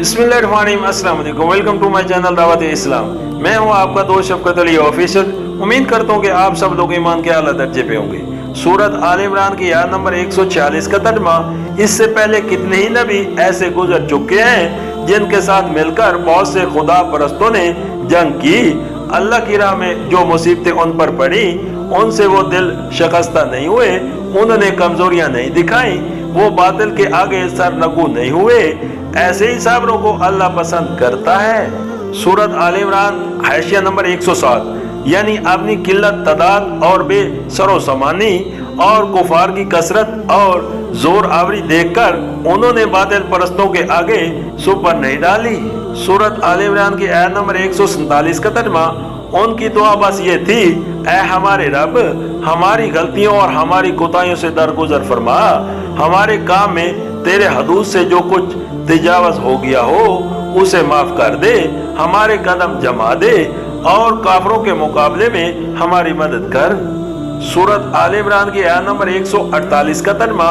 बिस्मिल्लाहिर्रहमानिर्रहीम, अस्सलाम वालेकुम। वेलकम टू माय चैनल दावत इस्लाम। मैं हूं आपका दोस्त शफकत अली ऑफिशियल। उम्मीद करता हूं कि आप सब लोग ईमान के आला दर्जे पे होंगे। सूरत आल इमरान की आयत नंबर 146 का तर्जुमा। इससे पहले कितने ही नबी ऐसे गुजर चुके हैं जिनके साथ मिलकर बहुत से खुदा परस्तों ने जंग की। अल्लाह की राह में जो मुसीबतें उन पर पड़ी उनसे वो दिल शिकस्ता नहीं हुए, उन्होंने कमजोरियां नहीं दिखाई, वो बातिल के आगे सरनगू नहीं हुए। ऐसे ही साबरों को अल्लाह पसंद करता है। सूरत आल इमरान हाशिया नंबर 107, यानी अपनी किल्लत तादाद और बेसरो समानी और कुफार की कसरत और जोर आवरी देखकर उन्होंने बातिल परस्तों के आगे सुपर नहीं डाली। सूरत आल इमरान की आयत नंबर 147 का तर्जुमा। उनकी दुआ बस ये थी, ऐ हमारे रब, हमारी गलतियों और हमारी कोताहियों से दरगुजर फरमा, हमारे काम में तेरे हदूद से जो कुछ तजावज हो गया हो उसे माफ कर दे, हमारे कदम जमा दे और काफरों के मुकाबले में हमारी मदद कर। सूरत आल इमरान की आयत नंबर 148 का तर्जुमा।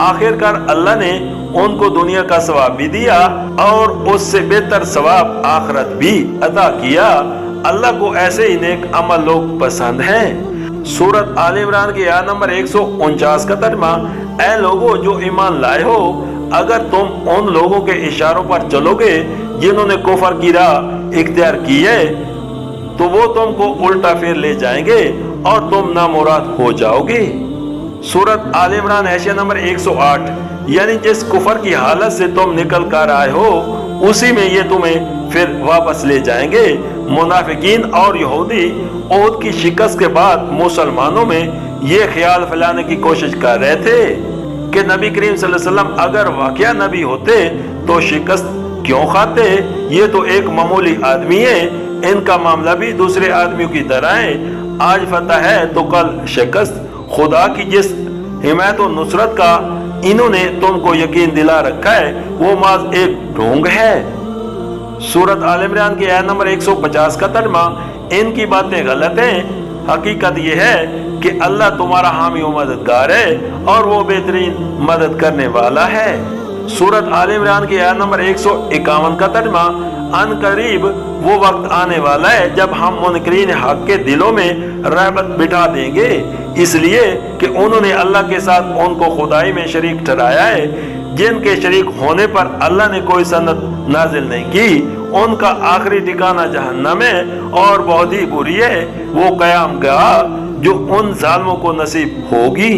आखिरकार अल्लाह ने उनको दुनिया का सवाब भी दिया और उससे बेहतर सवाब आखिरत भी अता किया। अल्लाह को ऐसे ही नेक अमल लोग पसंद हैं। सूरत आल इमरान की आयत नंबर 149 का तर्जुमा। ऐ लोगों जो ईमान लाए हो, अगर तुम उन लोगों के इशारों पर चलोगे जिन्होंने कुफर की राह इख्तियार की है तो वो तुमको उल्टा फेर ले जाएंगे और तुम नामुराद हो जाओगे। सूरत आल इमरान हाशिया नंबर 108, यानी जिस कुफर की हालत से तुम निकल कर आए हो उसी में ये तुम्हें फिर वापस ले जाएंगे। मुनाफिकीन और यहूदी ओहद की शिकस्त के बाद मुसलमानों में ये ख्याल फैलाने की कोशिश कर रहे थे कि नबी करीम सल्लल्लाहु अलैहि वसल्लम अगर वाकया नबी होते तो शिकस्त क्यों खाते, ये तो एक मामूली आदमी है, इनका मामला भी दूसरे आदमियों की तरह है, आज फतह है तो कल शिकस्त। खुदा की जिस हिमायत और नुसरत का इन्होंने तुमको यकीन दिला रखा है वो माज एक ढोंग है। सूरत आल इमरान की आयत नंबर 150 का तर्जुमा। इनकी बातें गलत हैं, हकीकत यह है कि अल्लाह तुम्हारा हामी व मददगार है और वो बेहतरीन मदद करने वाला है। सूरत आल इमरान की आयत नंबर 151 का तर्जुमा। अन करीब वो वक्त आने वाला है जब हम मुनकरीन हक के दिलों में रहमत बिठा देंगे, इसलिए कि उन्होंने अल्लाह के साथ उनको खुदाई में शरीक ठहराया है, जिनके शरीक होने पर अल्लाह ने कोई सनत नाजिल नहीं की। उनका आखिरी ठिकाना जहन्नम है और बहुत ही बुरी है वो कयाम गाह जो उन जालिमों को नसीब होगी।